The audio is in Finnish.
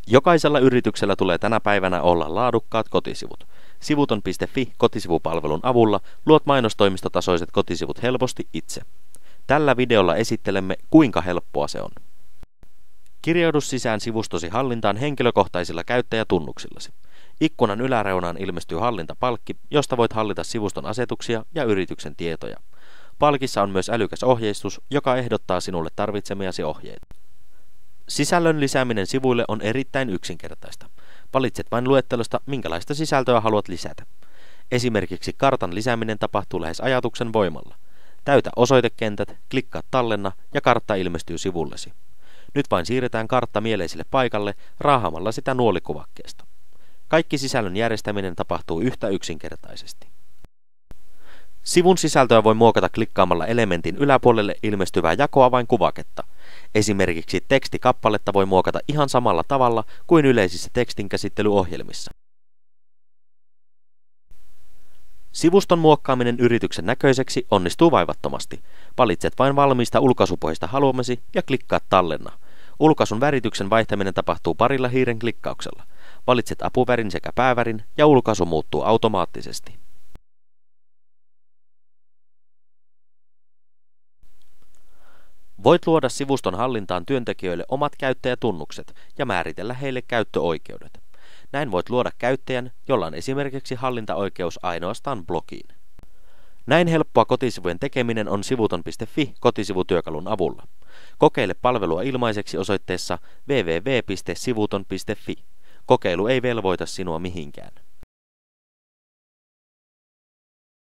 Jokaisella yrityksellä tulee tänä päivänä olla laadukkaat kotisivut. Sivuton.fi kotisivupalvelun avulla luot mainostoimistotasoiset kotisivut helposti itse. Tällä videolla esittelemme, kuinka helppoa se on. Kirjaudu sisään sivustosi hallintaan henkilökohtaisilla käyttäjätunnuksillasi. Ikkunan yläreunaan ilmestyy hallintapalkki, josta voit hallita sivuston asetuksia ja yrityksen tietoja. Palkissa on myös älykäs ohjeistus, joka ehdottaa sinulle tarvitsemiasi ohjeita. Sisällön lisääminen sivuille on erittäin yksinkertaista. Valitset vain luettelosta, minkälaista sisältöä haluat lisätä. Esimerkiksi kartan lisääminen tapahtuu lähes ajatuksen voimalla. Täytä osoitekentät, klikkaa tallenna ja kartta ilmestyy sivullesi. Nyt vain siirretään kartta mieleiselle paikalle raahamalla sitä nuolikuvakkeesta. Kaikki sisällön järjestäminen tapahtuu yhtä yksinkertaisesti. Sivun sisältöä voi muokata klikkaamalla elementin yläpuolelle ilmestyvää jakoavainkuvaketta. Esimerkiksi tekstikappaletta voi muokata ihan samalla tavalla kuin yleisissä tekstinkäsittelyohjelmissa. Sivuston muokkaaminen yrityksen näköiseksi onnistuu vaivattomasti. Valitset vain valmiista ulkaisupohjista haluamasi ja klikkaat tallenna. Ulkaisun värityksen vaihtaminen tapahtuu parilla hiiren klikkauksella. Valitset apuvärin sekä päävärin ja ulkaisu muuttuu automaattisesti. Voit luoda sivuston hallintaan työntekijöille omat käyttäjätunnukset ja määritellä heille käyttöoikeudet. Näin voit luoda käyttäjän, jolla on esimerkiksi hallintaoikeus ainoastaan blogiin. Näin helppoa kotisivujen tekeminen on sivuton.fi kotisivutyökalun avulla. Kokeile palvelua ilmaiseksi osoitteessa www.sivuton.fi. Kokeilu ei velvoita sinua mihinkään.